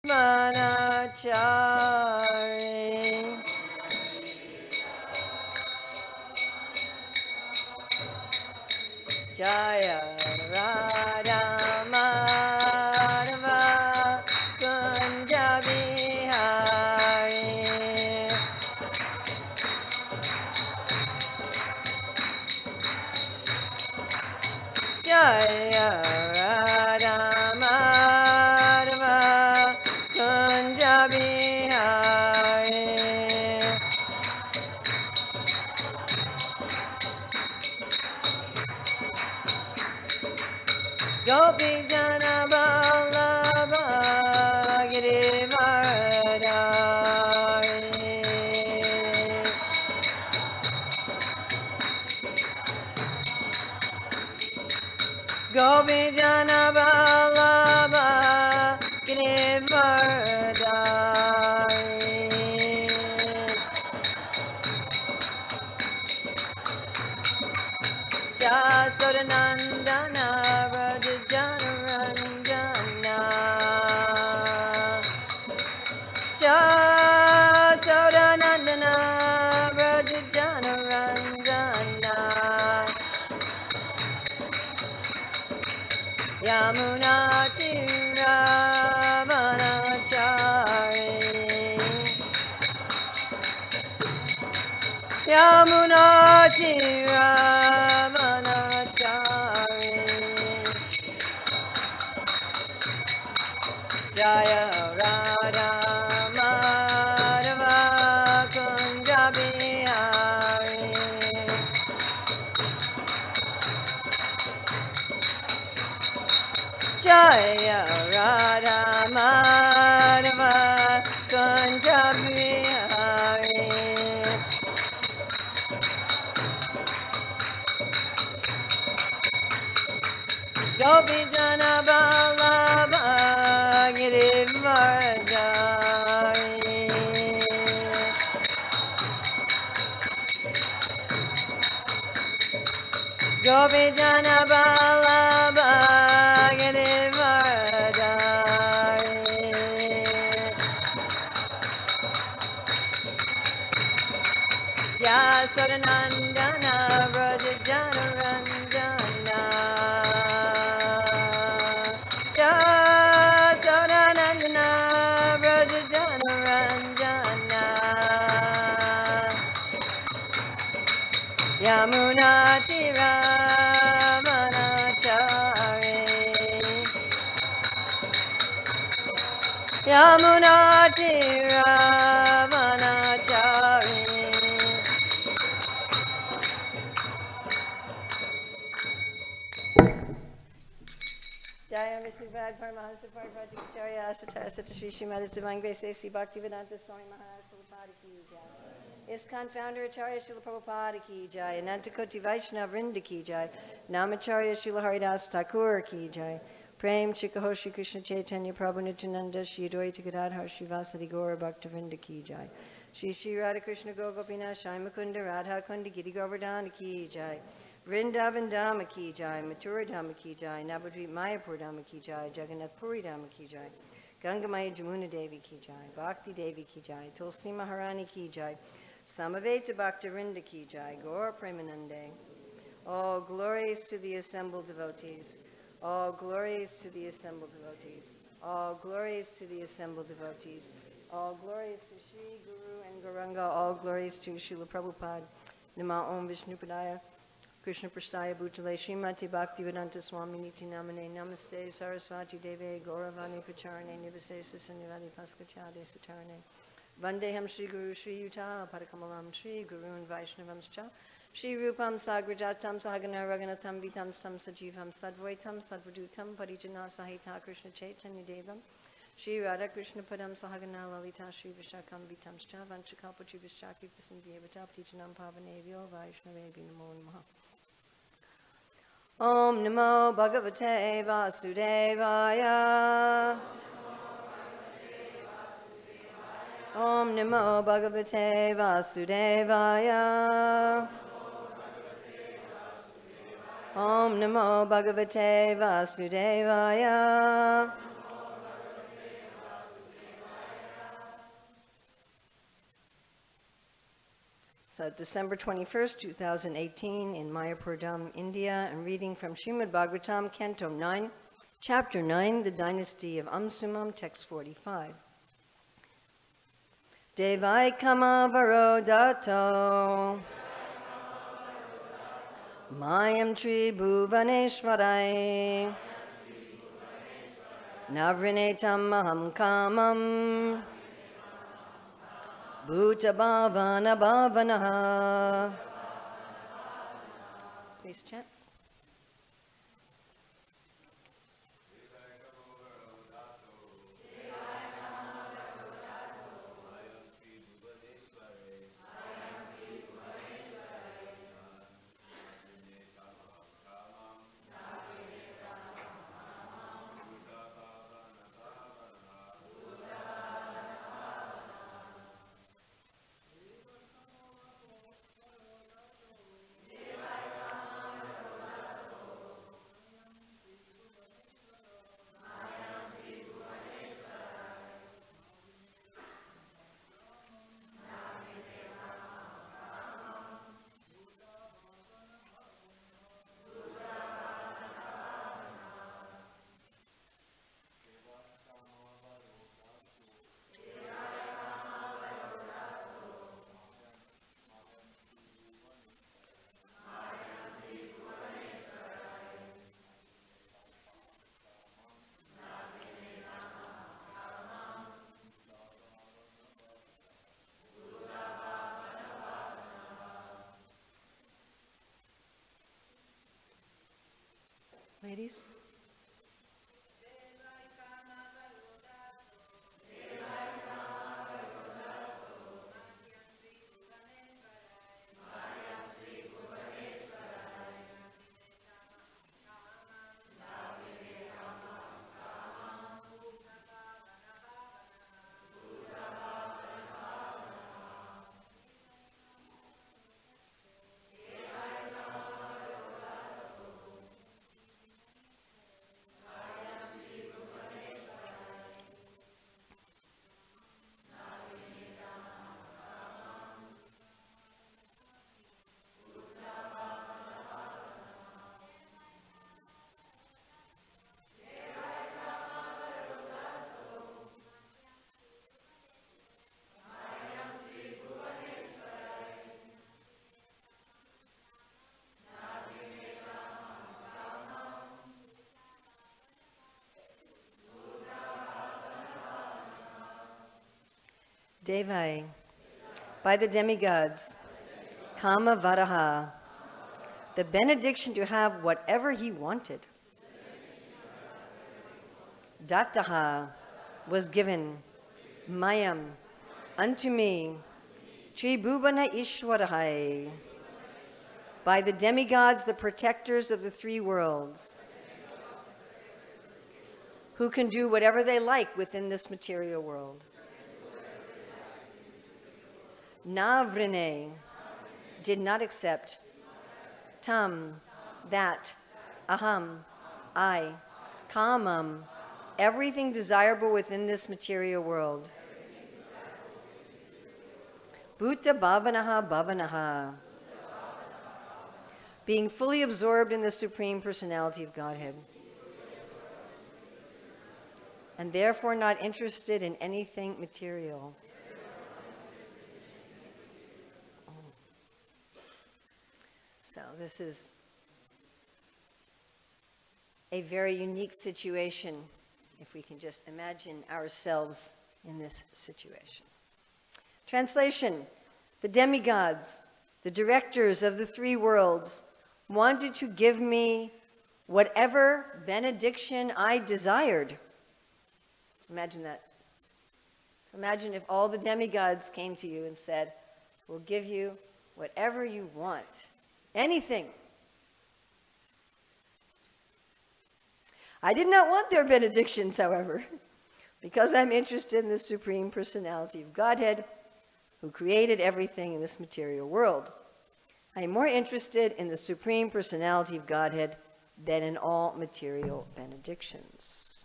manachari. Jaya Radha Madhava Kunja Bihari. Jaya Radha Madhava Kunja Bihari. Gopi Jana Vallabha Girivaradari. Gopi Jana Vallabha Girivaradari. Jasodanandana Rajajanarandana. Jasodanandana Rajajanarandana. Yamuna Tiravanachari. Yamuna Tiravanachari. Jaya Radha Madhava Kunja Bihari. Jaya Radha Madhava Kunja Bihari. Gopi Jana Vallabha Girivaradari. Gopi Jana Vallabha Girivaradari. Yasodanandana Rajajanarandana. Yasodanandana Rajajanarandana. Yamuna Tiravanachari. Yamuna Tiravanachari. Jaya Vishnu Bhad Paramahansa Parvajacharya Asatara Satashri Srimad Divine Grace A.C. Bhaktivedanta Swami Maharaj Prabhupada Ki Jai. ISKCON Founder Acharya Srila Prabhupada Ki Jai. Anantakoti Vaishnava Vrinda Ki Jai. Namacharya Srila Haridas Thakur Ki Jai. Prem Chikaho Shri Krishna Chaitanya Prabhu Nityananda Shri Advaita Gadadhar Shri Vasadi Gaura Bhaktivinoda Ki Jai. Shri Shri Radha Krishna Gopinath Shai Mukunda Radha Kunda Giri Govardhana Ki Jai. Vrindavan Dhama Ki Jai, Mathura Dhama Ki Jai, Navadvip Mayapur Dhama Ki Jai, Jagannath Puri Dhama Ki Jai, Gangamaya Jamuna Devi Ki Jai, Bhakti Devi Ki Jai, Tulsi Maharani Ki Jai, Samaveta Bhaktivinda Ki Jai, Gaura Premanande. All glories to the assembled devotees. All glories to the assembled devotees. All glories to the assembled devotees. All glories to Sri Guru and Gauranga. All glories to Srila Prabhupada. Nama Om Vishnupadaya. Krishna Prasthaya Bhutale Srimati Bhaktivedanta Swami Niti Namane Namaste Sarasvati Deve Gauravani Pacharane Nivasesa Sanivadi Paskachade Satarane Vandeham Shri Guru Shri Yuta Padakamalam Shri Gurun Vaishnavamscha Shri Rupam Sagrajatam Sahagana Raganatham Vitam Sam Sajivam Sadvaitam Sadvadutam Parijana Sahita Krishna Chaitanya Devam Shri Radha Krishna Padam Sahagana Lalita Shri Vishakam Vitamscha Vanchakalpachi Vishaki Pasandhyavata Patijanam Pavanevyo Vaishnavevi Namo Namaha Om Namo Bhagavate Vasudevaya. Om Namo Bhagavate Vasudevaya. Om Namo Bhagavate Vasudevaya. So December 21st, 2018 in Mayapur, India, and reading from Srimad Bhagavatam, Canto 9, Chapter 9, The Dynasty of Amsumam, Text 45. Devai varo dato Mayam tribhuvaneshvarai Navrinetam maham kamam bhāvanāmṛta-saṅgha. Please chant. Ladies? Devi, by the demigods, Kama Varaha, the benediction to have whatever he wanted. Dattaha was given, Mayam, unto me, Tribhuvanāmṛta-saṅgha, by the demigods, the protectors of the three worlds, who can do whatever they like within this material world. Navrine, did not accept, tam, that, aham, I, kamam, everything desirable within this material world. Bhāvanāmṛta-bhāvanāmṛta-saṅgha, being fully absorbed in the Supreme Personality of Godhead, and therefore not interested in anything material. So this is a very unique situation, if we can just imagine ourselves in this situation. Translation: the demigods, the directors of the three worlds, wanted to give me whatever benediction I desired. Imagine that. So imagine if all the demigods came to you and said, we'll give you whatever you want. Anything. I did not want their benedictions, however, because I'm interested in the Supreme Personality of Godhead, who created everything in this material world. I am more interested in the Supreme Personality of Godhead than in all material benedictions.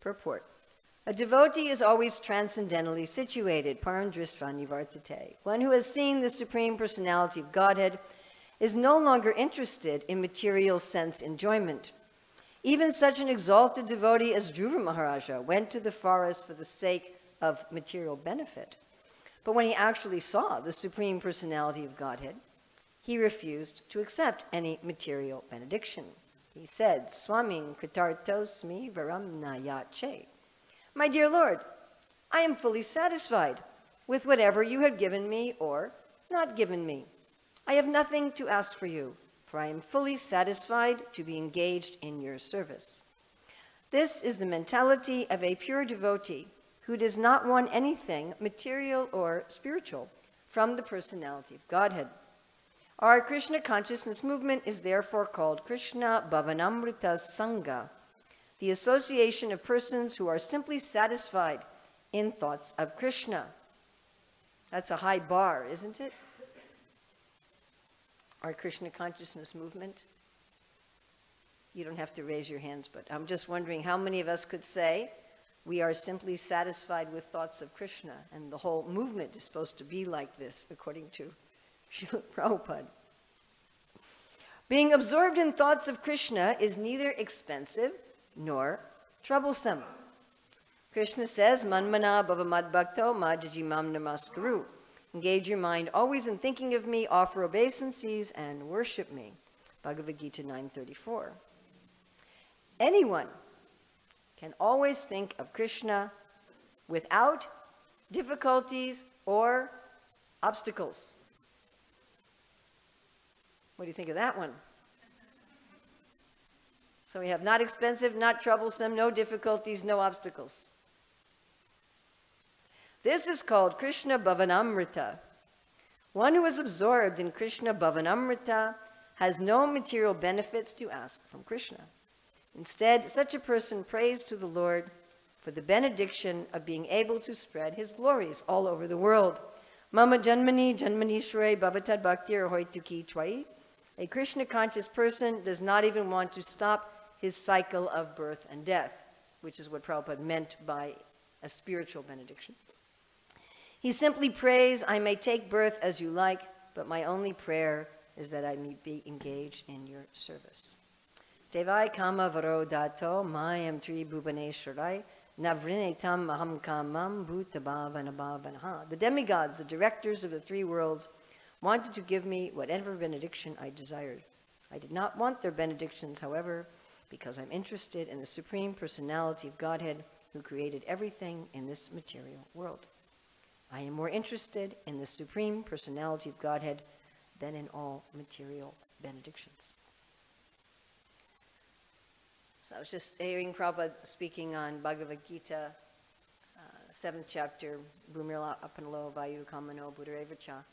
Purport. A devotee is always transcendentally situated, Paraṁ dṛṣṭvā nivartate. One who has seen the Supreme Personality of Godhead is no longer interested in material sense enjoyment. Even such an exalted devotee as Dhruva Mahārāja went to the forest for the sake of material benefit. But when he actually saw the Supreme Personality of Godhead, he refused to accept any material benediction. He said, svāmin kṛtārtho smi varaṁ yāce. My dear Lord, I am fully satisfied with whatever you have given me or not given me. I have nothing to ask for you, for I am fully satisfied to be engaged in your service. This is the mentality of a pure devotee who does not want anything material or spiritual from the personality of Godhead. Our Krishna consciousness movement is therefore called kṛṣṇa-bhāvanāmṛta-saṅgha, the association of persons who are simply satisfied in thoughts of Krishna. That's a high bar, isn't it? Our Krishna consciousness movement. You don't have to raise your hands, but I'm just wondering how many of us could say we are simply satisfied with thoughts of Krishna, and the whole movement is supposed to be like this, according to Srila Prabhupada. Being absorbed in thoughts of Krishna is neither expensive nor troublesome. Krishna says, man-manā bhava mad-bhakto, mad-yājī namaskuru. Engage your mind always in thinking of me, offer obeisances, and worship me. Bhagavad Gita 9:34. Anyone can always think of Krishna without difficulties or obstacles. What do you think of that one? So we have not expensive, not troublesome, no difficulties, no obstacles. This is called kṛṣṇa-bhāvanāmṛta. One who is absorbed in kṛṣṇa-bhāvanāmṛta has no material benefits to ask from Krishna. Instead, such a person prays to the Lord for the benediction of being able to spread his glories all over the world. Mama janmani, janmanīśvare, bhavatād bhaktir hoituki tvai. A Krishna-conscious person does not even want to stop his cycle of birth and death, which is what Prabhupada meant by a spiritual benediction. He simply prays, I may take birth as you like, but my only prayer is that I may be engaged in your service. Devi kama varo dato mayam tri bhuvaneshwarai navrinetam aham kamam bhuta bhavanā. The demigods, the directors of the three worlds, wanted to give me whatever benediction I desired. I did not want their benedictions, however, because I'm interested in the Supreme Personality of Godhead who created everything in this material world. I am more interested in the Supreme Personality of Godhead than in all material benedictions. So I was just hearing Prabhupada speaking on Bhagavad Gita, 7th chapter, Urmila apanalo vayu kamano buddharevacha.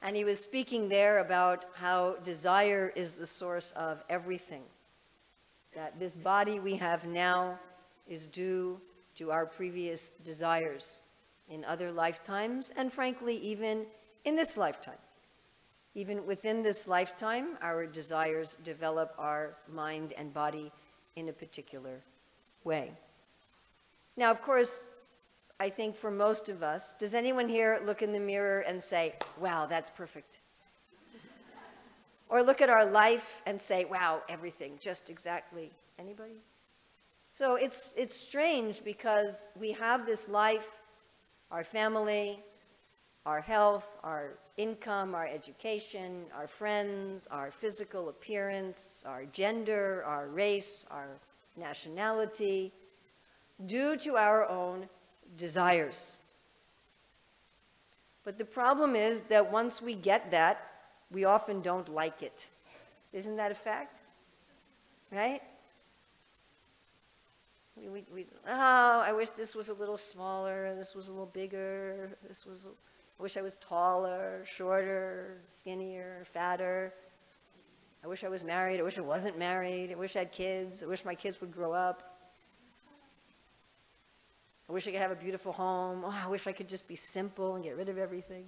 And he was speaking there about how desire is the source of everything. That this body we have now is due to our previous desires in other lifetimes, and frankly, even in this lifetime. Even within this lifetime, our desires develop our mind and body in a particular way. Now, of course, I think for most of us, does anyone here look in the mirror and say, wow, that's perfect? Or look at our life and say, wow, everything, just exactly. Anybody? So it's strange because we have this life, our family, our health, our income, our education, our friends, our physical appearance, our gender, our race, our nationality, due to our own desires. But the problem is that once we get that, we often don't like it. Isn't that a fact? Right? Oh, I wish this was a little smaller, this was a little bigger, I wish I was taller, shorter, skinnier, fatter. I wish I was married, I wish I wasn't married, I wish I had kids, I wish my kids would grow up. I wish I could have a beautiful home. Oh, I wish I could just be simple and get rid of everything.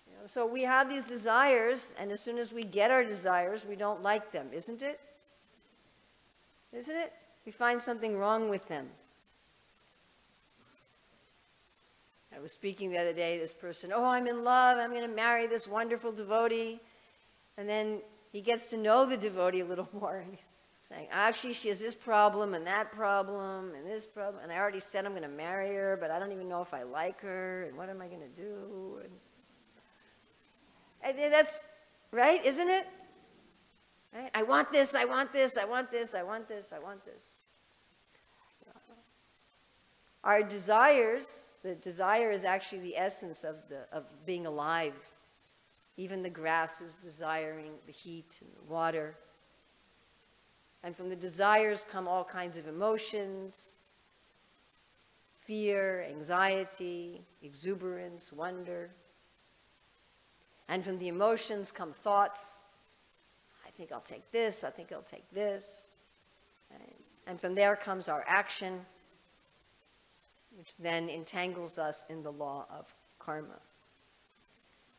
You know, so we have these desires, and as soon as we get our desires, we don't like them, isn't it? Isn't it? We find something wrong with them. I was speaking the other day, this person, oh, I'm in love, I'm going to marry this wonderful devotee. And then he gets to know the devotee a little more. And he's saying, actually, she has this problem and that problem and this problem. And I already said I'm going to marry her, but I don't even know if I like her. And what am I going to do? And that's right, isn't it? Right? I want this, I want this, I want this, I want this, I want this. Our desires, the desire is actually the essence of being alive. Even the grass is desiring the heat and the water. And from the desires come all kinds of emotions, fear, anxiety, exuberance, wonder. And from the emotions come thoughts. I think I'll take this, I think I'll take this. And from there comes our action, which then entangles us in the law of karma.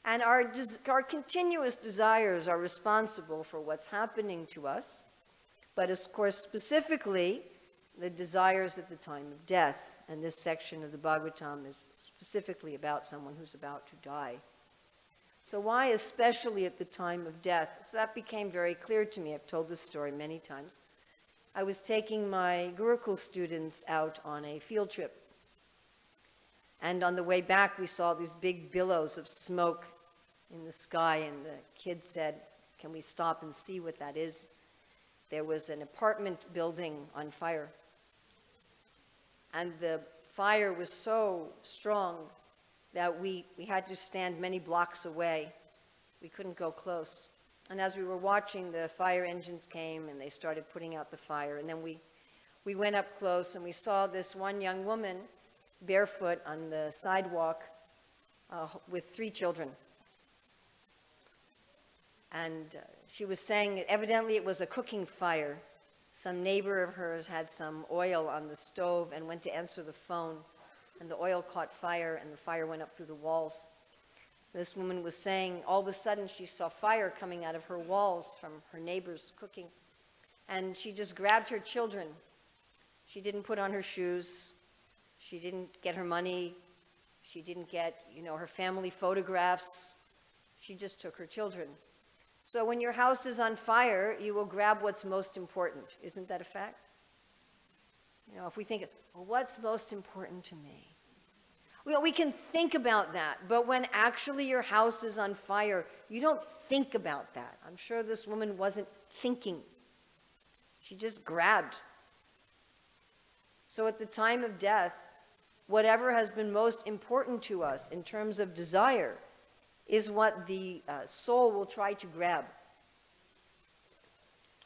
And our continuous desires are responsible for what's happening to us, but of course specifically the desires at the time of death. And this section of the Bhagavatam is specifically about someone who's about to die. So why especially at the time of death? So that became very clear to me. I've told this story many times. I was taking my Gurukul students out on a field trip. And on the way back, we saw these big billows of smoke in the sky, and the kid said, can we stop and see what that is? There was an apartment building on fire. And the fire was so strong that we had to stand many blocks away. We couldn't go close. And as we were watching, the fire engines came and they started putting out the fire. And then we went up close and we saw this one young woman barefoot on the sidewalk with 3 children. And she was saying evidently it was a cooking fire. Some neighbor of hers had some oil on the stove and went to answer the phone, and the oil caught fire and the fire went up through the walls. This woman was saying all of a sudden she saw fire coming out of her walls from her neighbors cooking, and she just grabbed her children. She didn't put on her shoes. She didn't get her money. She didn't get, her family photographs. She just took her children. So when your house is on fire, you will grab what's most important. Isn't that a fact? If we think, well, what's most important to me? Well, we can think about that, but when actually your house is on fire, you don't think about that. I'm sure this woman wasn't thinking. She just grabbed. So at the time of death, whatever has been most important to us in terms of desire is what the soul will try to grab,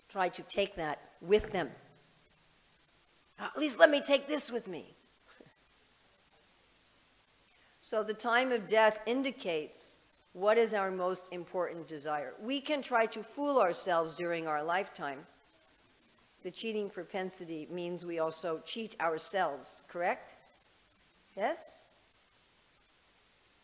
try to take that with them. At least let me take this with me. So the time of death indicates what is our most important desire. We can try to fool ourselves during our lifetime. The cheating propensity means we also cheat ourselves, correct? Yes?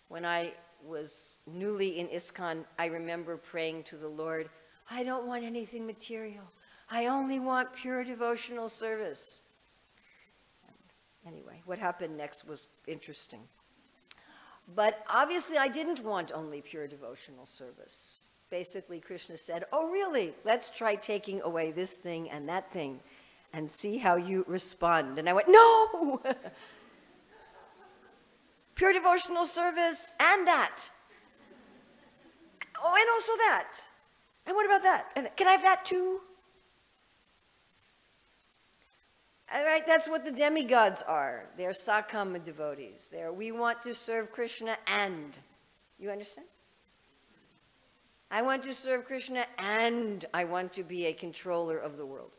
When I was newly in ISKCON, I remember praying to the Lord, I don't want anything material. I only want pure devotional service. Anyway, what happened next was interesting. But obviously I didn't want only pure devotional service. Basically, Krishna said, oh really? Let's try taking away this thing and that thing and see how you respond. And I went, no! Pure devotional service and that. Oh, and also that. And what about that? And can I have that too? All right, that's what the demigods are. They're Sakama devotees. We want to serve Krishna and. You understand? I want to serve Krishna and I want to be a controller of the world.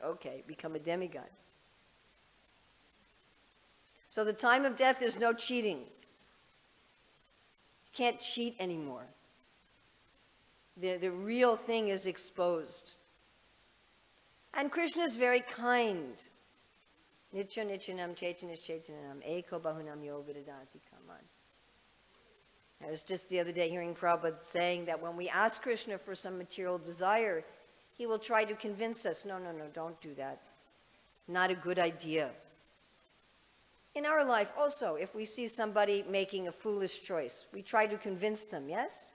Okay, become a demigod. So the time of death, there's no cheating. You can't cheat anymore. The real thing is exposed. And Krishna is very kind. Nitya nityanam chaitanya chaitanam eko bahunam yo viradati kaman. I was just the other day hearing Prabhupada saying that when we ask Krishna for some material desire, he will try to convince us, no, no, no, don't do that. Not a good idea. In our life also, if we see somebody making a foolish choice, we try to convince them, yes?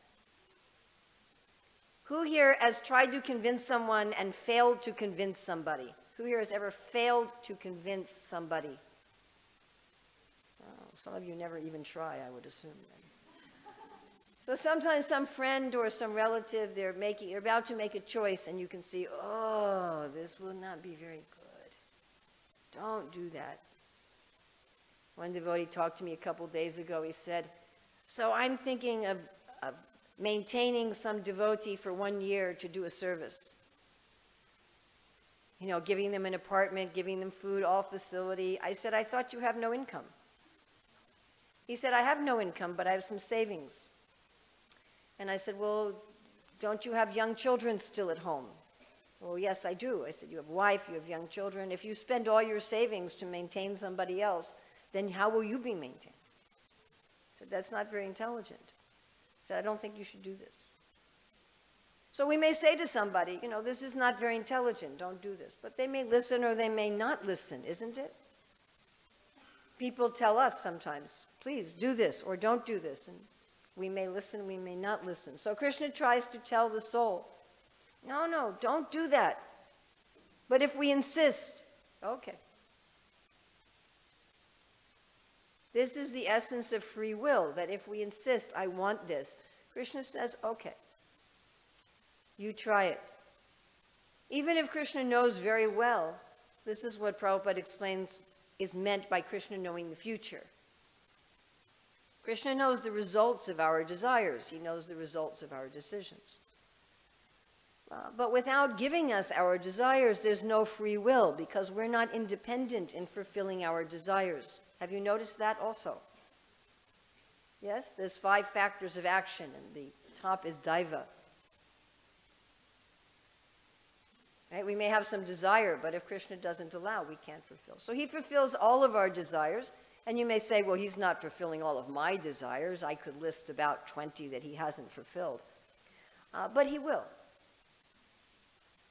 Who here has tried to convince someone and failed to convince somebody? Who here has ever failed to convince somebody? Oh, some of you never even try, I would assume. So sometimes some friend or some relative, they're about to make a choice, and you can see, oh, this will not be very good. Don't do that. One devotee talked to me a couple days ago. He said, so I'm thinking of maintaining some devotee for 1 year to do a service. You know, giving them an apartment, giving them food, all facility. I said, I thought you have no income. He said, I have no income, but I have some savings. And I said, well, don't you have young children still at home? Well, yes, I do. I said, you have a wife, you have young children. If you spend all your savings to maintain somebody else, then how will you be maintained? I said, that's not very intelligent. I said, I don't think you should do this. So we may say to somebody, you know, this is not very intelligent, don't do this. But they may listen or they may not listen, isn't it? People tell us sometimes, please do this or don't do this. And we may listen, we may not listen. So Krishna tries to tell the soul, no, no, don't do that. But if we insist, okay. This is the essence of free will, that if we insist, I want this, Krishna says, okay, you try it. Even if Krishna knows very well, this is what Prabhupada explains is meant by Krishna knowing the future. Krishna knows the results of our desires. He knows the results of our decisions. But without giving us our desires, there's no free will, because we're not independent in fulfilling our desires. Have you noticed that also? Yes, there's 5 factors of action, and the top is daiva. Right? We may have some desire, but if Krishna doesn't allow, we can't fulfill. So he fulfills all of our desires, and you may say, well, he's not fulfilling all of my desires. I could list about 20 that he hasn't fulfilled. But he will.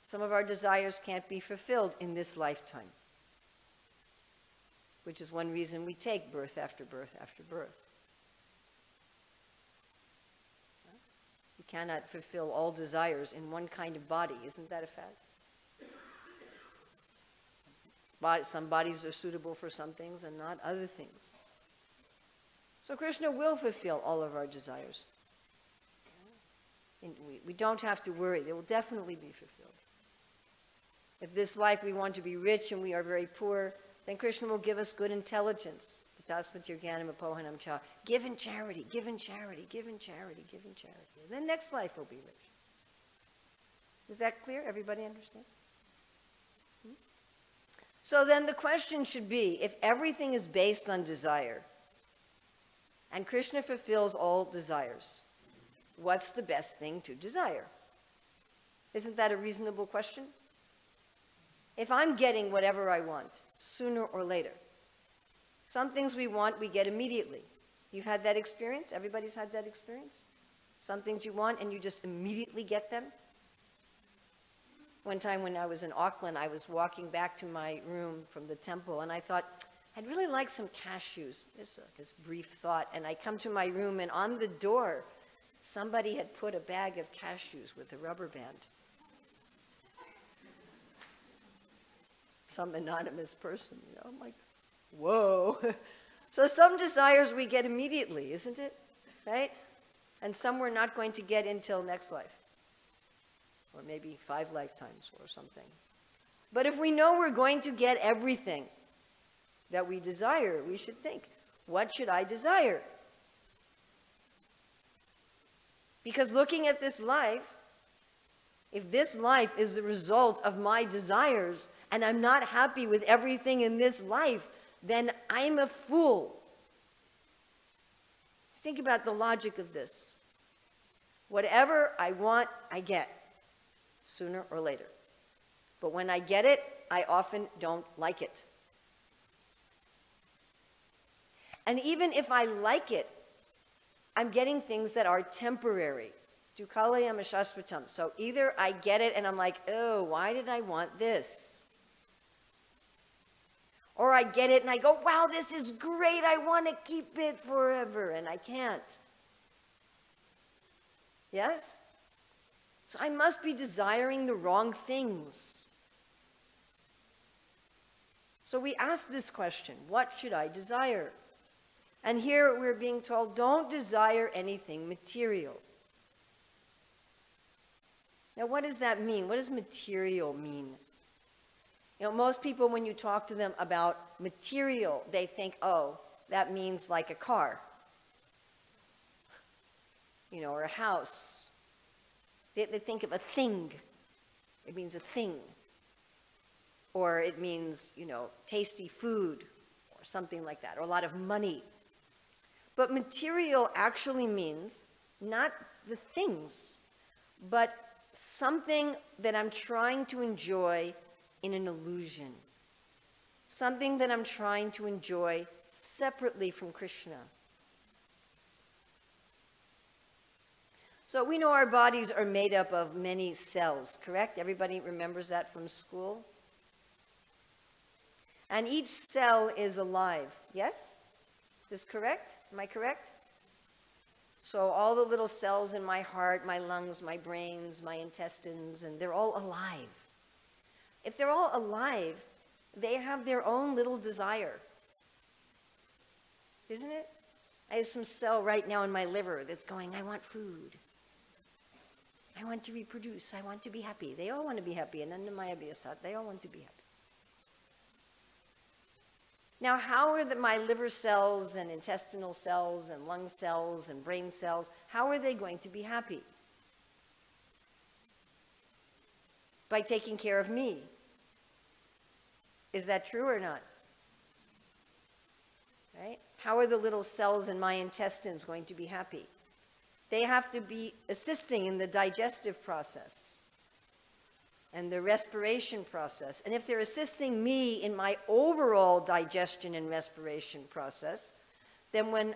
Some of our desires can't be fulfilled in this lifetime, which is one reason we take birth after birth after birth. You cannot fulfill all desires in one kind of body. Isn't that a fact? Some bodies are suitable for some things and not other things. So Krishna will fulfill all of our desires. And we don't have to worry. They will definitely be fulfilled. If this life we want to be rich and we are very poor, then Krishna will give us good intelligence. Give in charity, give in charity, give in charity, give in charity. And then next life will be rich. Is that clear? Everybody understand? So then the question should be, if everything is based on desire, and Krishna fulfills all desires, what's the best thing to desire? Isn't that a reasonable question? If I'm getting whatever I want, sooner or later, some things we want, we get immediately. You've had that experience? Everybody's had that experience? Some things you want and you just immediately get them? One time when I was in Auckland, I was walking back to my room from the temple, and I thought, I'd really like some cashews. This brief thought. And I come to my room, and on the door, somebody had put a bag of cashews with a rubber band. Some anonymous person, you know, I'm like, whoa. So some desires we get immediately, isn't it? Right? And some we're not going to get until next life. Or maybe 5 lifetimes or something. But if we know we're going to get everything that we desire, we should think, what should I desire? Because looking at this life, if this life is the result of my desires, and I'm not happy with everything in this life, then I'm a fool. Think about the logic of this. Whatever I want, I get, sooner or later. But when I get it, I often don't like it. And even if I like it, I'm getting things that are temporary. Dukalayam ashastvatam. So either I get it and I'm like, oh, why did I want this? Or I get it and I go, wow, this is great, I want to keep it forever, and I can't. Yes? So I must be desiring the wrong things. So we ask this question, what should I desire? And here we're being told, don't desire anything material. Now what does that mean? What does material mean? You know, most people, when you talk to them about material, they think, oh, that means like a car, you know, or a house. They think of a thing. It means a thing. Or it means, you know, tasty food, or something like that, or a lot of money. But material actually means not the things, but something that I'm trying to enjoy in an illusion. Something that I'm trying to enjoy separately from Krishna. So we know our bodies are made up of many cells, correct? Everybody remembers that from school? And each cell is alive, yes? Is correct? Am I correct? So all the little cells in my heart, my lungs, my brains, my intestines, and they're all alive. If they're all alive, they have their own little desire. Isn't it? I have some cell right now in my liver that's going, I want food. I want to reproduce. I want to be happy. They all want to be happy. And they all want to be happy. Now, how are my liver cells and intestinal cells and lung cells and brain cells, how are they going to be happy? By taking care of me. Is that true or not? Right? How are the little cells in my intestines going to be happy? They have to be assisting in the digestive process and the respiration process. And if they're assisting me in my overall digestion and respiration process, then when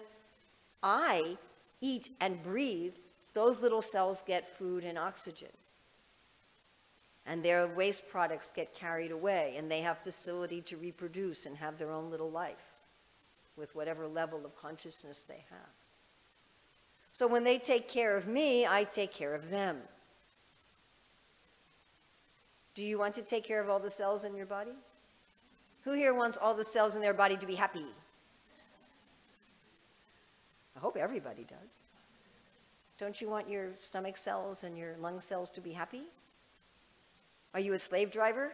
I eat and breathe, those little cells get food and oxygen. And their waste products get carried away, and they have facility to reproduce and have their own little life with whatever level of consciousness they have. So when they take care of me, I take care of them. Do you want to take care of all the cells in your body? Who here wants all the cells in their body to be happy? I hope everybody does. Don't you want your stomach cells and your lung cells to be happy? Are you a slave driver?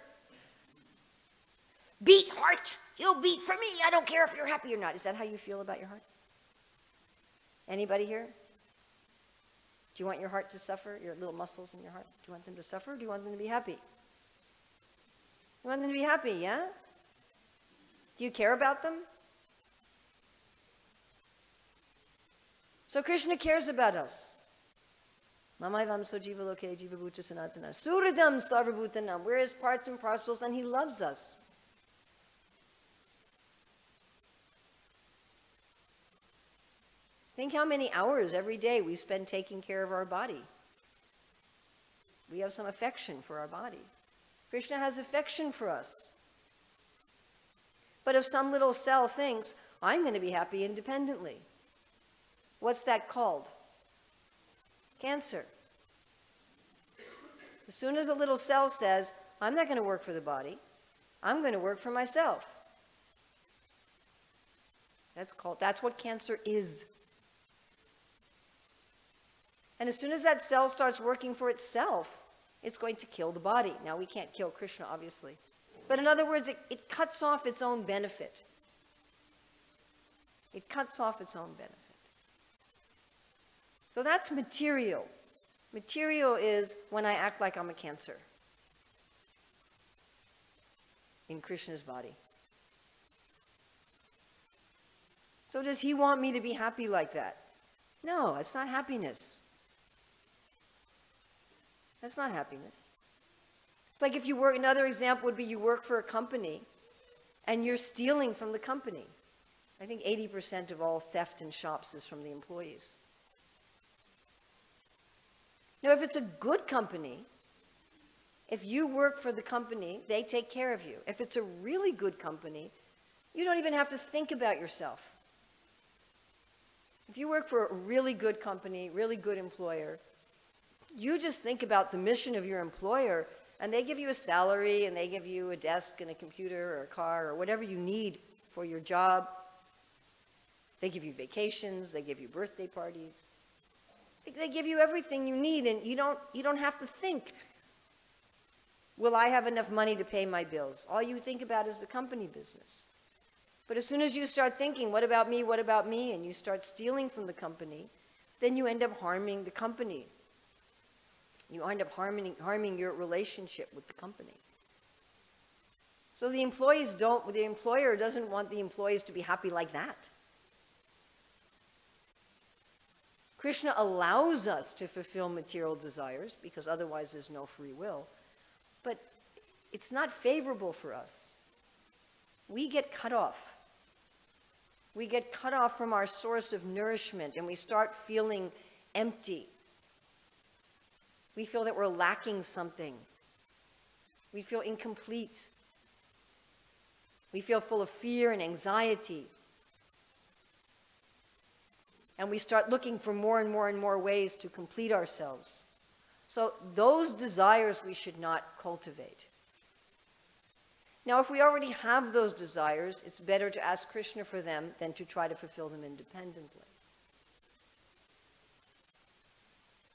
Beat, heart! You'll beat for me! I don't care if you're happy or not. Is that how you feel about your heart? Anybody here? Do you want your heart to suffer? Your little muscles in your heart? Do you want them to suffer or do you want them to be happy? You want them to be happy, yeah? Do you care about them? So Krishna cares about us. Mamaivam so jiva loke jiva bhuta sanatana. Suradam sarvabhutanam. We're his parts and parcels and he loves us. Think how many hours every day we spend taking care of our body. We have some affection for our body. Krishna has affection for us. But if some little cell thinks, I'm going to be happy independently, what's that called? Cancer. As soon as a little cell says, I'm not going to work for the body, I'm going to work for myself. That's what cancer is. And as soon as that cell starts working for itself, it's going to kill the body. Now, we can't kill Krishna, obviously. But in other words, it cuts off its own benefit. It cuts off its own benefit. So that's material. Material is when I act like I'm a cancer in Krishna's body. So does he want me to be happy like that? No, it's not happiness. That's not happiness. It's like if you work, another example would be you work for a company and you're stealing from the company. I think 80% of all theft in shops is from the employees. Now, if it's a good company, if you work for the company, they take care of you. If it's a really good company, you don't even have to think about yourself. If you work for a really good company, really good employer, you just think about the mission of your employer, and they give you a salary, and they give you a desk and a computer or a car or whatever you need for your job. They give you vacations, they give you birthday parties. They give you everything you need, and you don't have to think, will I have enough money to pay my bills? All you think about is the company business. But as soon as you start thinking, what about me, and you start stealing from the company, then you end up harming the company. You end up harming your relationship with the company. So the employer doesn't want the employees to be happy like that. Krishna allows us to fulfill material desires because otherwise there's no free will. But it's not favorable for us. We get cut off. We get cut off from our source of nourishment, and we start feeling empty. We feel that we're lacking something. We feel incomplete. We feel full of fear and anxiety. And we start looking for more and more and more ways to complete ourselves. So those desires we should not cultivate. Now, if we already have those desires, it's better to ask Krishna for them than to try to fulfill them independently.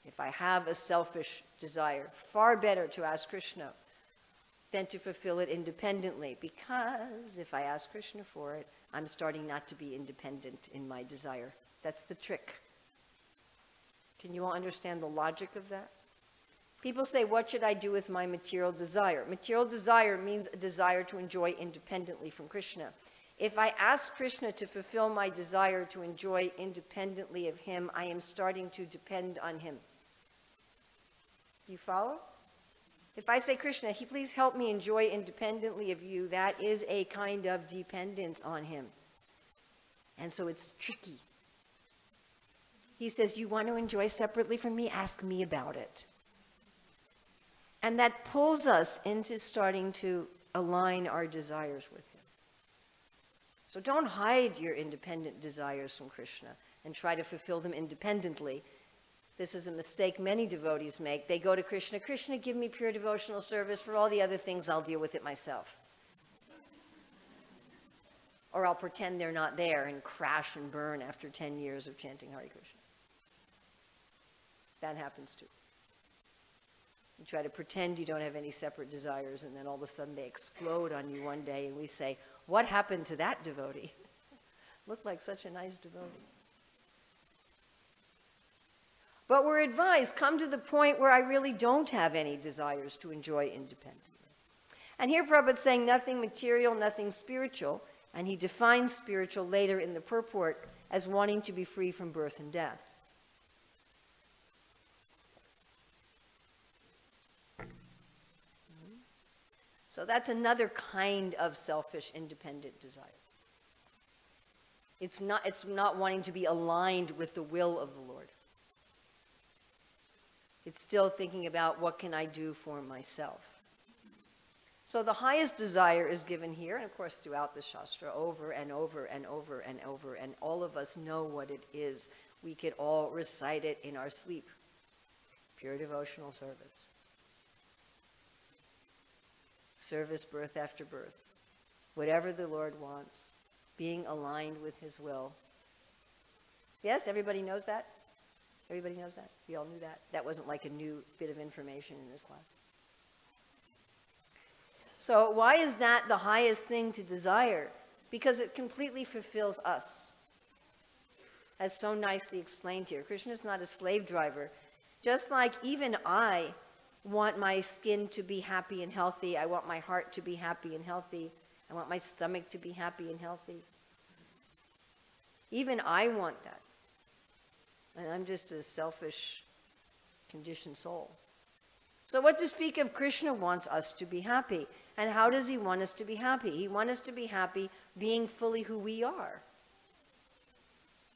If I have a selfish desire, far better to ask Krishna than to fulfill it independently, because if I ask Krishna for it, I'm starting not to be independent in my desire. That's the trick. Can you all understand the logic of that? People say, what should I do with my material desire? Material desire means a desire to enjoy independently from Krishna. If I ask Krishna to fulfill my desire to enjoy independently of him, I am starting to depend on him. Do you follow? If I say, Krishna, please help me enjoy independently of you, that is a kind of dependence on him. And so it's tricky. He says, you want to enjoy separately from me? Ask me about it. And that pulls us into starting to align our desires with him. So don't hide your independent desires from Krishna and try to fulfill them independently. This is a mistake many devotees make. They go to Krishna, Krishna, give me pure devotional service. For all the other things, I'll deal with it myself. Or I'll pretend they're not there and crash and burn after 10 years of chanting Hare Krishna. That happens too. You try to pretend you don't have any separate desires, and then all of a sudden they explode on you one day, and we say, what happened to that devotee? Looked like such a nice devotee. But we're advised, come to the point where I really don't have any desires to enjoy independently. And here Prabhupada's saying nothing material, nothing spiritual, and he defines spiritual later in the purport as wanting to be free from birth and death. So that's another kind of selfish, independent desire. It's not wanting to be aligned with the will of the Lord. It's still thinking about what can I do for myself. So the highest desire is given here, and of course throughout the Shastra, over and over and over and over, and all of us know what it is. We could all recite it in our sleep. Pure devotional service. Service birth after birth. Whatever the Lord wants, being aligned with his will. Yes, everybody knows that? Everybody knows that? We all knew that? That wasn't like a new bit of information in this class. So why is that the highest thing to desire? Because it completely fulfills us. As so nicely explained here, Krishna is not a slave driver. Just like even I want my skin to be happy and healthy. I want my heart to be happy and healthy. I want my stomach to be happy and healthy. Even I want that. And I'm just a selfish, conditioned soul. So what to speak of, Krishna wants us to be happy. And how does he want us to be happy? He wants us to be happy being fully who we are.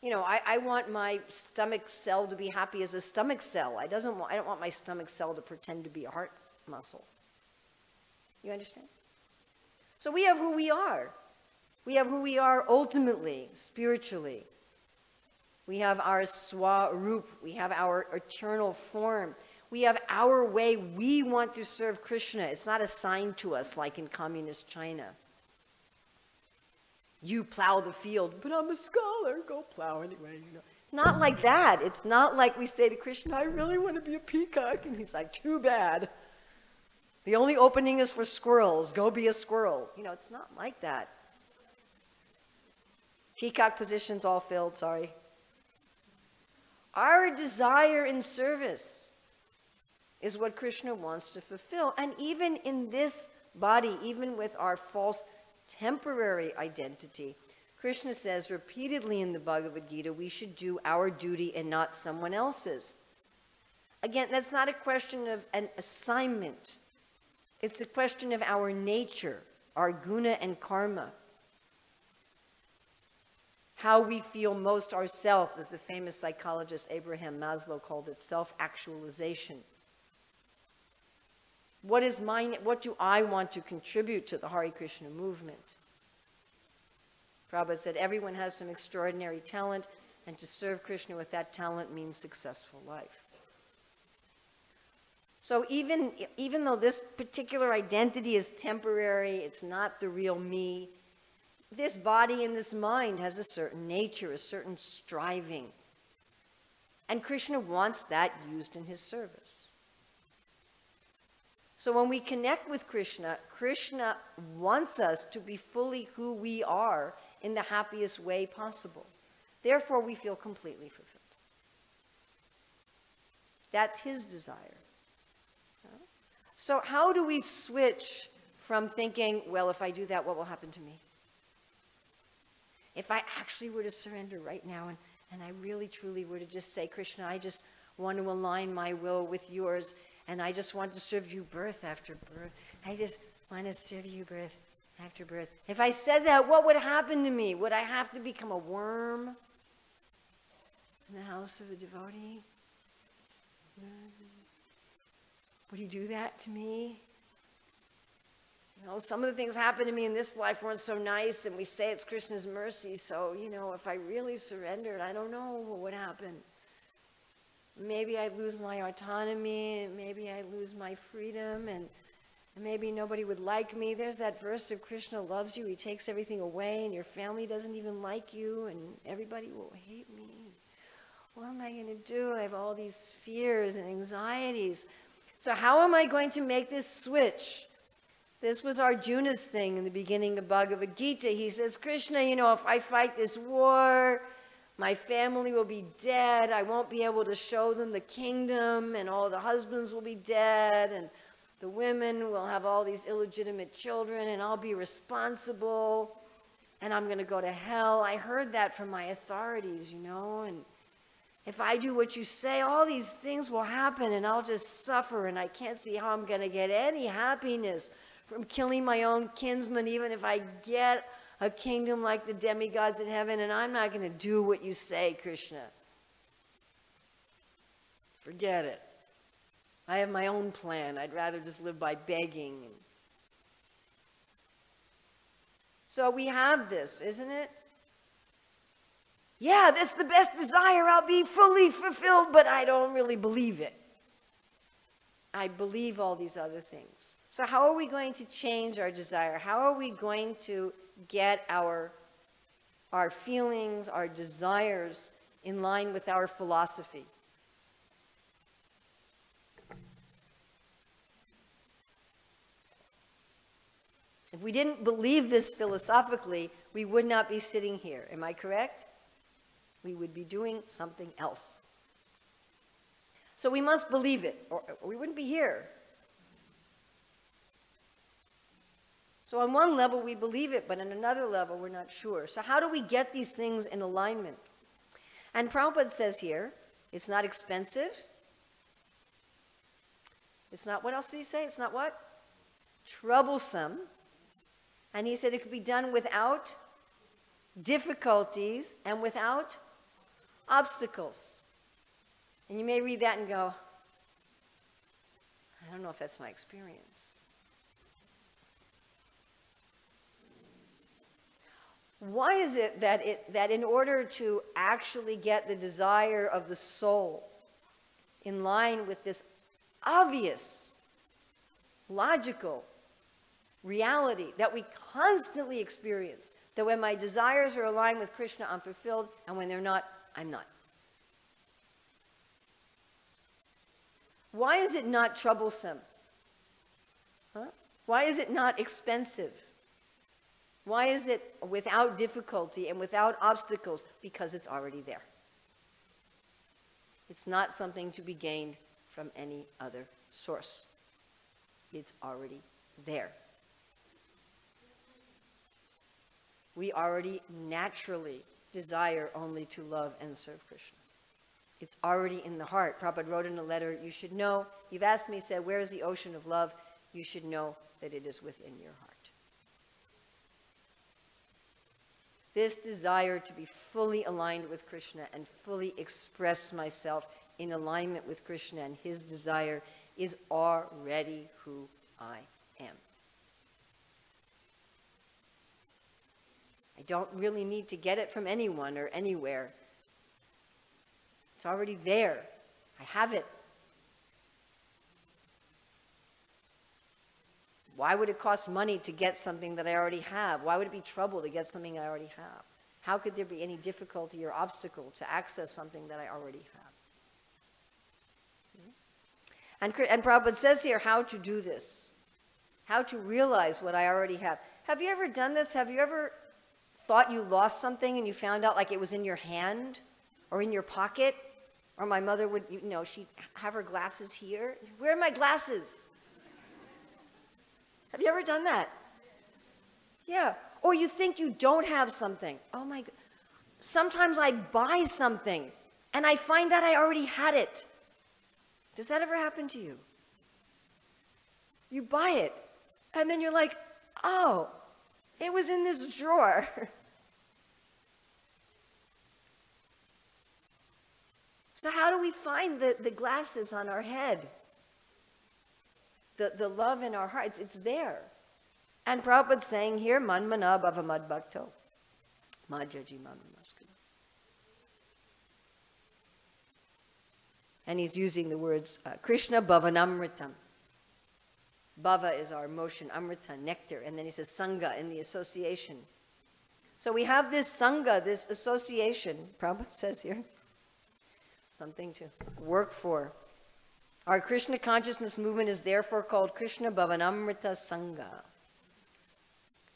You know, I want my stomach cell to be happy as a stomach cell. I don't want my stomach cell to pretend to be a heart muscle. You understand? So we have who we are. We have who we are ultimately, spiritually. We have our swarup. We have our eternal form. We have our way we want to serve Krishna. It's not assigned to us like in communist China. You plow the field, but I'm a scholar, go plow anyway. You know. Not like that. It's not like we say to Krishna, I really want to be a peacock. And he's like, too bad. The only opening is for squirrels. Go be a squirrel. You know, it's not like that. Peacock positions all filled, sorry. Our desire in service is what Krishna wants to fulfill. And even in this body, even with our false temporary identity, Krishna says repeatedly in the Bhagavad Gita, we should do our duty and not someone else's. Again, that's not a question of an assignment. It's a question of our nature, our guna and karma. How we feel most ourself, as the famous psychologist Abraham Maslow called it, self-actualization. What is mine? What do I want to contribute to the Hare Krishna movement? Prabhupada said everyone has some extraordinary talent, and to serve Krishna with that talent means successful life. So even though this particular identity is temporary, it's not the real me, this body and this mind has a certain nature, a certain striving. And Krishna wants that used in his service. So when we connect with Krishna, Krishna wants us to be fully who we are in the happiest way possible. Therefore, we feel completely fulfilled. That's his desire. So how do we switch from thinking, well, if I do that, what will happen to me? If I actually were to surrender right now and I really truly were to just say, Krishna, I just want to align my will with yours, and I just want to serve you birth after birth. I just want to serve you birth after birth. If I said that, what would happen to me? Would I have to become a worm in the house of a devotee? Would he do that to me? You know, some of the things happened to me in this life weren't so nice, and we say it's Krishna's mercy, so, you know, if I really surrendered, I don't know what would happen. Maybe I'd lose my autonomy, maybe I'd lose my freedom, and maybe nobody would like me. There's that verse of Krishna loves you, he takes everything away, and your family doesn't even like you, and everybody will hate me. What am I going to do? I have all these fears and anxieties. So how am I going to make this switch? This was Arjuna's thing in the beginning of Bhagavad Gita. He says, Krishna, you know, if I fight this war, my family will be dead. I won't be able to show them the kingdom, and all the husbands will be dead, and the women will have all these illegitimate children, and I'll be responsible, and I'm going to go to hell. I heard that from my authorities, you know, and if I do what you say, all these things will happen, and I'll just suffer, and I can't see how I'm going to get any happiness from killing my own kinsmen, even if I get a kingdom like the demigods in heaven, and I'm not going to do what you say, Krishna. Forget it. I have my own plan. I'd rather just live by begging. So we have this, isn't it? Yeah, that's the best desire. I'll be fully fulfilled, but I don't really believe it. I believe all these other things. So how are we going to change our desire? How are we going to get our feelings, our desires in line with our philosophy? If we didn't believe this philosophically, we would not be sitting here. Am I correct? We would be doing something else. So we must believe it, or we wouldn't be here. So on one level we believe it, but on another level we're not sure. So how do we get these things in alignment? And Prabhupada says here, it's not expensive. It's not, what else did he say? It's not what? Troublesome. And he said it could be done without difficulties and without obstacles. And you may read that and go, I don't know if that's my experience. Why is it that in order to actually get the desire of the soul in line with this obvious, logical reality that we constantly experience, that when my desires are aligned with Krishna, I'm fulfilled, and when they're not, I'm not? Why is it not troublesome? Huh? Why is it not expensive? Why is it without difficulty and without obstacles? Because it's already there. It's not something to be gained from any other source. It's already there. We already naturally desire only to love and serve Krishna. It's already in the heart. Prabhupada wrote in a letter, you should know, you've asked me, said, where is the ocean of love? You should know that it is within your heart. This desire to be fully aligned with Krishna and fully express myself in alignment with Krishna and his desire is already who I am. I don't really need to get it from anyone or anywhere. It's already there. I have it. Why would it cost money to get something that I already have? Why would it be trouble to get something I already have? How could there be any difficulty or obstacle to access something that I already have? And Prabhupada says here how to do this, how to realize what I already have. Have you ever done this? Have you ever thought you lost something and you found out like it was in your hand or in your pocket? Or my mother would, you know, she'd have her glasses here. Where are my glasses? Have you ever done that? Yeah. Or you think you don't have something. Oh my God. Sometimes I buy something and I find that I already had it. Does that ever happen to you? You buy it and then you're like, oh, it was in this drawer. So how do we find the glasses on our head? The love in our hearts, it's there. And Prabhupada's saying here, man-manā bhava mad-bhakto, mad-yājī namaskuru. And he's using the words kṛṣṇa-bhāvanāmṛta. Bhava is our emotion, amrita, nectar. And then he says saṅgha in the association. So we have this saṅgha, this association, Prabhupada says here, something to work for. Our Krishna consciousness movement is therefore called kṛṣṇa-bhāvanāmṛta-saṅgha.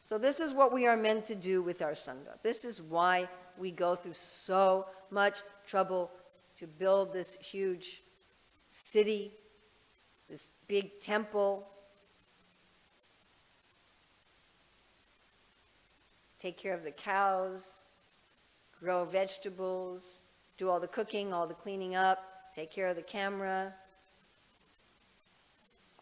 So this is what we are meant to do with our saṅgha. This is why we go through so much trouble to build this huge city, this big temple, take care of the cows, grow vegetables, do all the cooking, all the cleaning up, take care of the camera.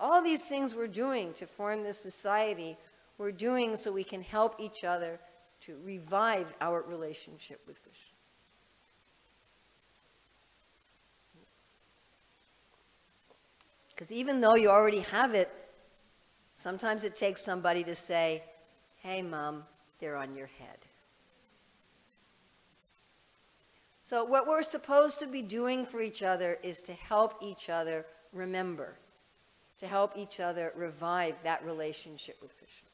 All these things we're doing to form this society, we're doing so we can help each other to revive our relationship with Krishna. Because even though you already have it, sometimes it takes somebody to say, hey, Mom, they're on your head. So what we're supposed to be doing for each other is to help each other remember, to help each other revive that relationship with Krishna.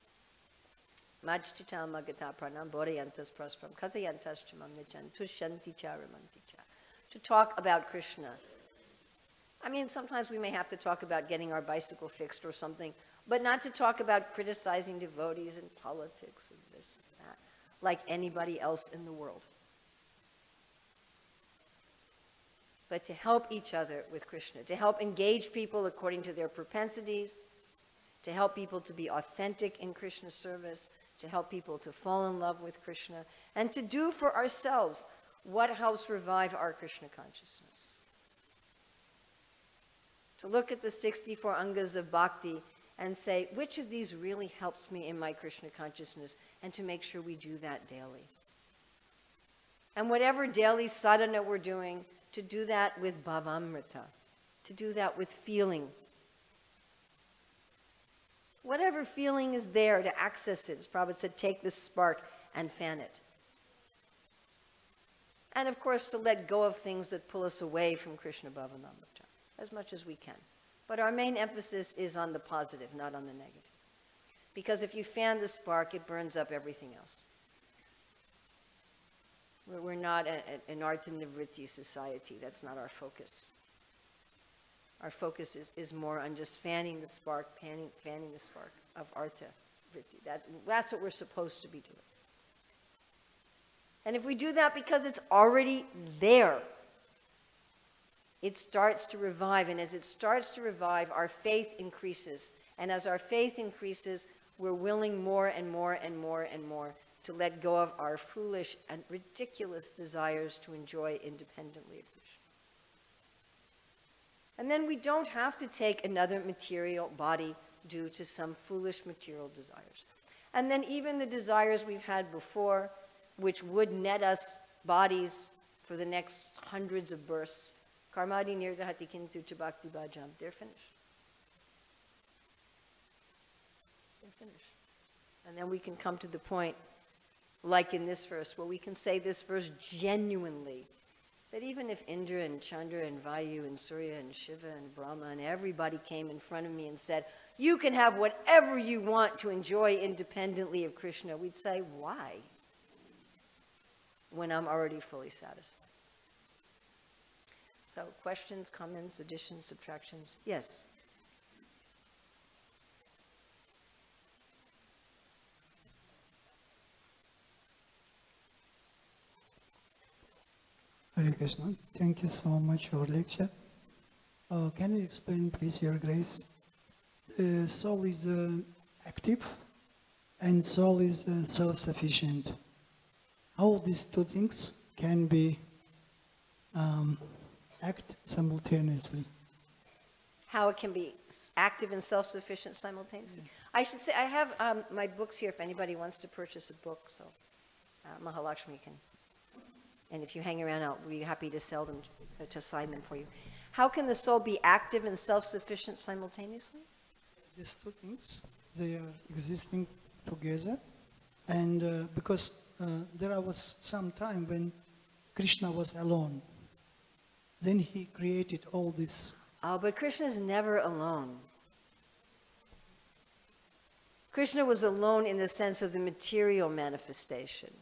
To talk about Krishna. I mean, sometimes we may have to talk about getting our bicycle fixed or something, but not to talk about criticizing devotees and politics and this and that, like anybody else in the world. But to help each other with Krishna, to help engage people according to their propensities, to help people to be authentic in Krishna service, to help people to fall in love with Krishna, and to do for ourselves what helps revive our Krishna consciousness. To look at the 64 angas of bhakti and say, which of these really helps me in my Krishna consciousness, and to make sure we do that daily. And whatever daily sadhana we're doing, to do that with bhavāmṛta, to do that with feeling. Whatever feeling is there, to access it. As Prabhupada said, take this spark and fan it. And of course, to let go of things that pull us away from kṛṣṇa-bhāvanāmṛta, as much as we can. But our main emphasis is on the positive, not on the negative. Because if you fan the spark, it burns up everything else. We're not an artha nivritti society. That's not our focus. Our focus is more on just fanning the spark, fanning the spark of artha vritti. That's what we're supposed to be doing. And if we do that because it's already there, it starts to revive. And as it starts to revive, our faith increases. And as our faith increases, we're willing more and more and more and more to let go of our foolish and ridiculous desires to enjoy independently of Krishna. And then we don't have to take another material body due to some foolish material desires. And then even the desires we've had before, which would net us bodies for the next hundreds of births, karmadi nirdahati kintu cha bhakti bhajam, they're finished. They're finished. And then we can come to the point, like in this verse, where we can say this verse genuinely, that even if Indra and Chandra and Vayu and Surya and Shiva and Brahma and everybody came in front of me and said, you can have whatever you want to enjoy independently of Krishna, we'd say, why? When I'm already fully satisfied. So questions, comments, additions, subtractions? Yes? Hare Krishna, thank you so much for lecture. Can you explain, please, Your Grace? The soul is active and soul is self-sufficient. How these two things can be act simultaneously? How it can be active and self-sufficient simultaneously? Yeah. I should say, I have my books here if anybody wants to purchase a book, so Mahalakshmi can. And if you hang around, I'll be happy to sell them, to sign them for you. How can the soul be active and self-sufficient simultaneously? These two things, they are existing together. And because there was some time when Krishna was alone. Then he created all this. Oh, but Krishna is never alone. Krishna was alone in the sense of the material manifestation,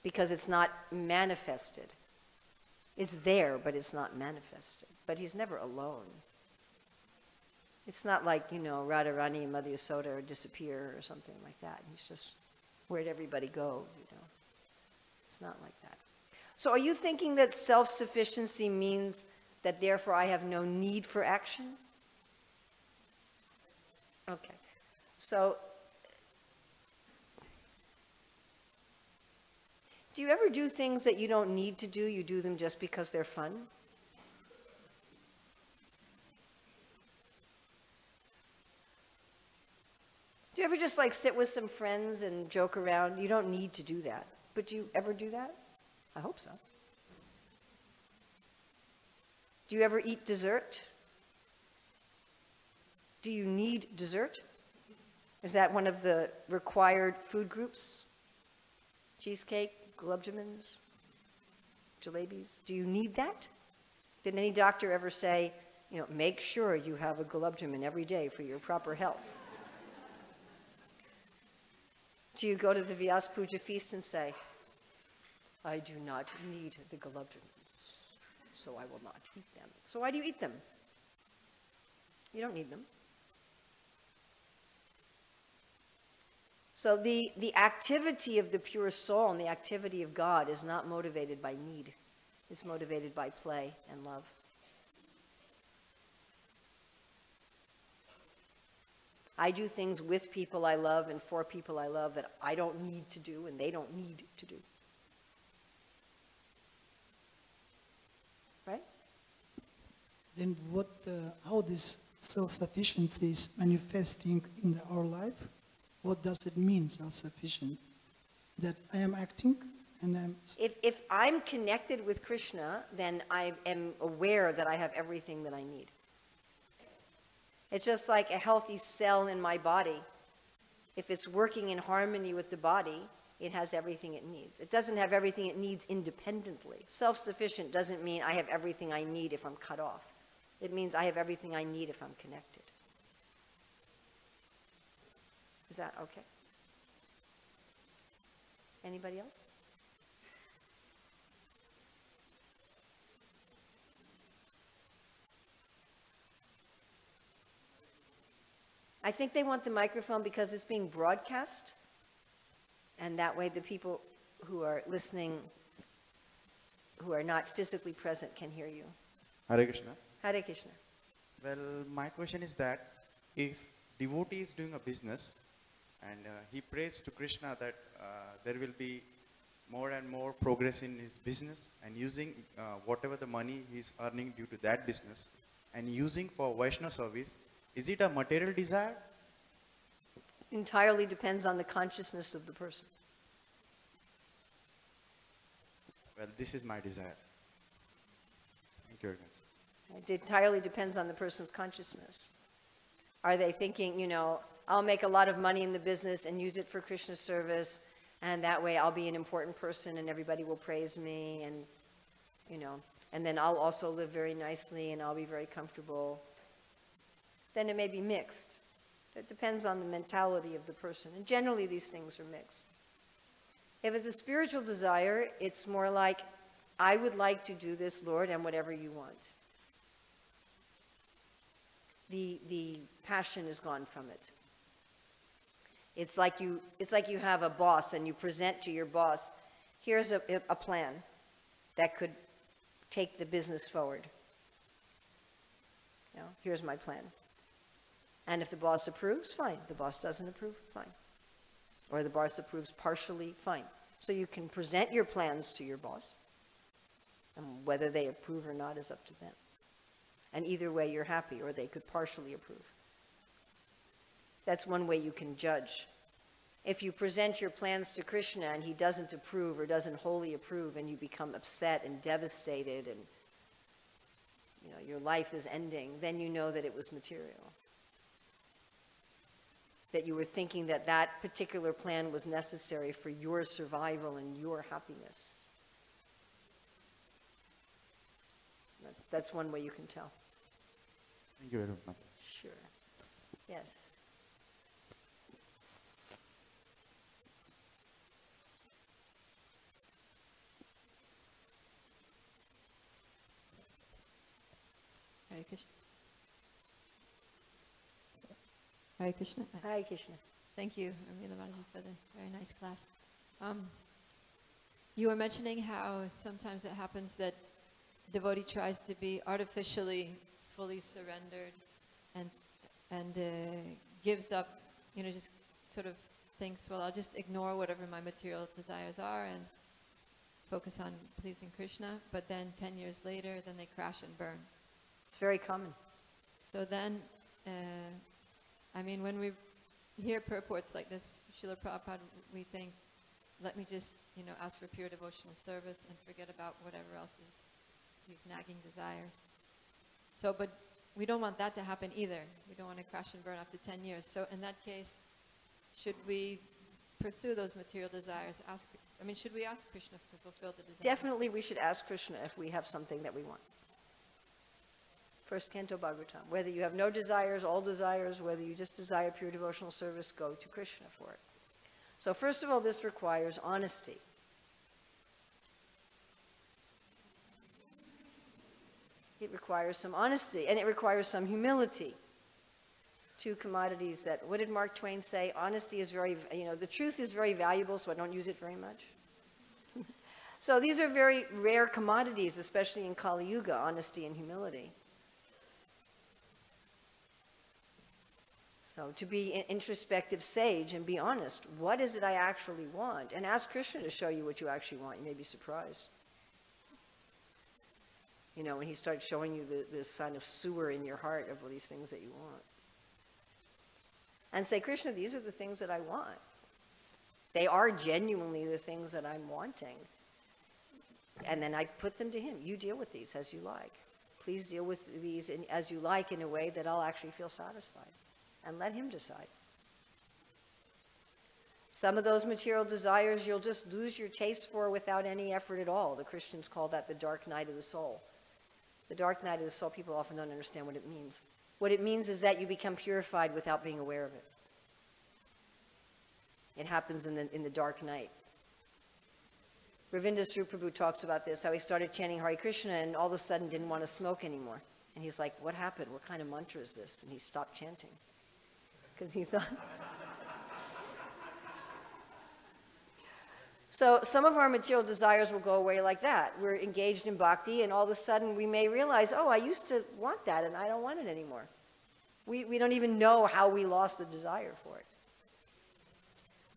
because it's not manifested. It's there, but it's not manifested. But he's never alone. It's not like, you know, Radharani and Mother Yasoda disappear or something like that. He's just, where'd everybody go, you know? It's not like that. So are you thinking that self-sufficiency means that therefore I have no need for action? Okay. So, do you ever do things that you don't need to do? You do them just because they're fun? Do you ever just like sit with some friends and joke around? You don't need to do that. But do you ever do that? I hope so. Do you ever eat dessert? Do you need dessert? Is that one of the required food groups? Cheesecake, gulab jamans, jalebis? Do you need that? Did any doctor ever say, you know, make sure you have a gulab jamun every day for your proper health? Do you go to the Vyas Puja feast and say, I do not need the gulab jamuns, so I will not eat them. So why do you eat them? You don't need them. So the activity of the pure soul and the activity of God is not motivated by need. It's motivated by play and love. I do things with people I love and for people I love that I don't need to do and they don't need to do. Right? Then how this self-sufficiency is manifesting in our life? What does it mean, self-sufficient? That I am acting And if I'm connected with Krishna, then I am aware that I have everything that I need. It's just like a healthy cell in my body. If it's working in harmony with the body, it has everything it needs. It doesn't have everything it needs independently. Self-sufficient doesn't mean I have everything I need if I'm cut off. It means I have everything I need if I'm connected. Is that okay? Anybody else? I think they want the microphone because it's being broadcast, and that way the people who are listening, who are not physically present, can hear you. Hare Krishna. Hare Krishna. Well, my question is that if devotee is doing a business and he prays to Krishna that there will be more and more progress in his business, and using whatever the money he's earning due to that business and using for Vaishnava service, is it a material desire? Entirely depends on the consciousness of the person. Well, this is my desire. Thank you very much. It entirely depends on the person's consciousness. Are they thinking, you know, I'll make a lot of money in the business and use it for Krishna service, and that way I'll be an important person and everybody will praise me, and, you know, and then I'll also live very nicely and I'll be very comfortable. Then it may be mixed. It depends on the mentality of the person. And generally these things are mixed. If it's a spiritual desire, it's more like, I would like to do this, Lord, and whatever you want. The passion is gone from it. It's like you have a boss and you present to your boss, here's a plan that could take the business forward. You know, here's my plan. And if the boss approves, fine. The boss doesn't approve, fine. Or the boss approves partially, fine. So you can present your plans to your boss, and whether they approve or not is up to them. And either way you're happy, or they could partially approve. That's one way you can judge. If you present your plans to Krishna and he doesn't approve or doesn't wholly approve, and you become upset and devastated and, you know, your life is ending, then you know that it was material. That you were thinking that that particular plan was necessary for your survival and your happiness. That's one way you can tell. Thank you very much. Sure. Yes. Hare Krishna. Hare Krishna. Hare Krishna. Thank you, Urmila Mahārāja, for the very nice class. You were mentioning how sometimes it happens that devotee tries to be artificially fully surrendered and gives up, you know, just sort of thinks, well, I'll just ignore whatever my material desires are and focus on pleasing Krishna, but then 10 years later, then they crash and burn. It's very common. So then, I mean, when we hear purports like this, Srila Prabhupada, we think, let me just, you know, ask for pure devotional service and forget about whatever else is these nagging desires. So, but we don't want that to happen either. We don't want to crash and burn after 10 years. So in that case, should we pursue those material desires? Should we ask Krishna to fulfill the desire? Definitely we should ask Krishna if we have something that we want. First canto Bhagavatam. Whether you have no desires, all desires, whether you just desire pure devotional service, go to Krishna for it. So first of all, this requires honesty. It requires some honesty, and it requires some humility. Two commodities that, what did Mark Twain say? Honesty is very, you know, the truth is very valuable, so I don't use it very much. So these are very rare commodities, especially in Kali Yuga, honesty and humility. So to be an introspective sage and be honest, what is it I actually want? And ask Krishna to show you what you actually want. You may be surprised. You know, when he starts showing you this kind of sewer in your heart of all these things that you want. And say, Krishna, these are the things that I want. They are genuinely the things that I'm wanting. And then I put them to him. You deal with these as you like. Please deal with these as you like in a way that I'll actually feel satisfied. And let him decide. Some of those material desires you'll just lose your taste for without any effort at all. The Christians call that the dark night of the soul. The dark night of the soul, people often don't understand what it means. What it means is that you become purified without being aware of it. It happens in the dark night. Ravinda Sri Prabhu talks about this, how he started chanting Hare Krishna and all of a sudden didn't want to smoke anymore. And he's like, what happened? What kind of mantra is this? And he stopped chanting. Because he thought... So some of our material desires will go away like that. We're engaged in bhakti, and all of a sudden we may realize, oh, I used to want that, and I don't want it anymore. We don't even know how we lost the desire for it.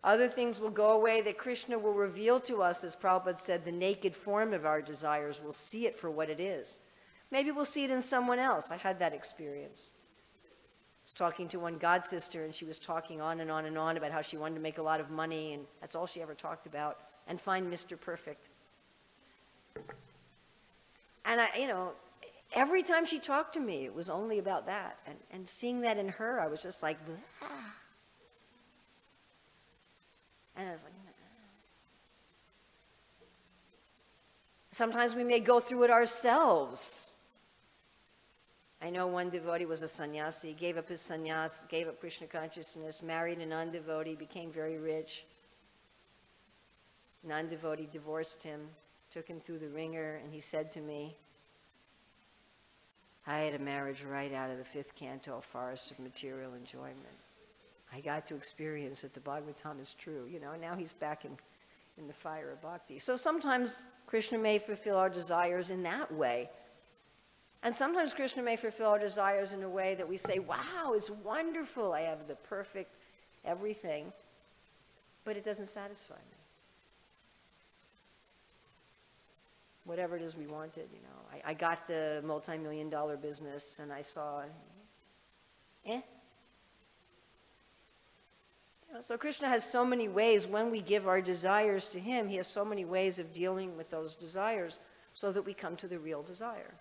Other things will go away that Krishna will reveal to us, as Prabhupada said, the naked form of our desires. We'll see it for what it is. Maybe we'll see it in someone else. I had that experience. I was talking to one god sister, and she was talking on and on and on about how she wanted to make a lot of money, and that's all she ever talked about, and find Mr. Perfect. And every time she talked to me, it was only about that. And seeing that in her, I was just like, ah. And I was like, sometimes we may go through it ourselves. I know one devotee was a sannyasi, gave up his sannyas, gave up Krishna consciousness, married a non-devotee, became very rich. Non-devotee divorced him, took him through the ringer, and he said to me, I had a marriage right out of the 5th canto, Forest of Material Enjoyment. I got to experience that the Bhagavatam is true, now he's back in the fire of bhakti. So sometimes Krishna may fulfill our desires in that way. And sometimes Krishna may fulfill our desires in a way that we say, wow, it's wonderful, I have the perfect everything, but it doesn't satisfy me. Whatever it is we wanted, I got the multi-million-dollar business and I saw, So Krishna has so many ways, when we give our desires to him, he has so many ways of dealing with those desires so that we come to the real desire.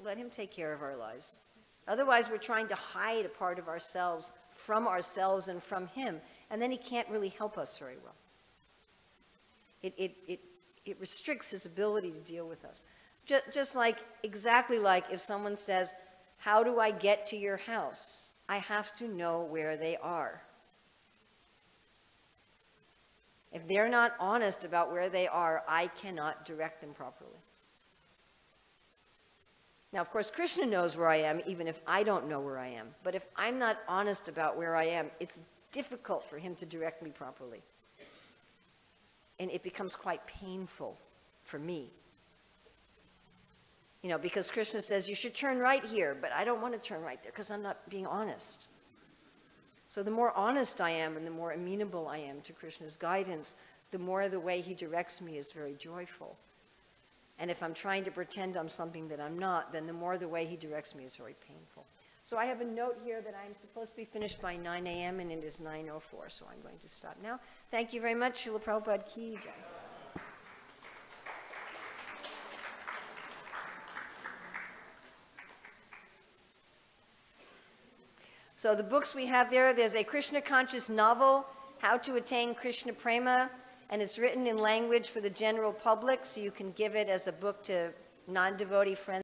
Let him take care of our lives. Otherwise, we're trying to hide a part of ourselves and from him, and then he can't really help us very well. It restricts his ability to deal with us. Just exactly like if someone says, how do I get to your house? I have to know where they are. If they're not honest about where they are, I cannot direct them properly. Now, of course, Krishna knows where I am, even if I don't know where I am. But if I'm not honest about where I am, it's difficult for him to direct me properly. And it becomes quite painful for me. Because Krishna says, you should turn right here, but I don't want to turn right there because I'm not being honest. So the more honest I am and the more amenable I am to Krishna's guidance, the more the way he directs me is very joyful. And if I'm trying to pretend I'm something that I'm not, then the more the way he directs me is very painful. So I have a note here that I'm supposed to be finished by 9 a.m. and it is 9:04, so I'm going to stop now. Thank you very much. Srila Prabhupada Ki Jai. So the books we have there's a Krishna conscious novel, How to Attain Krishna Prema, and it's written in language for the general public, so you can give it as a book to non-devotee friends.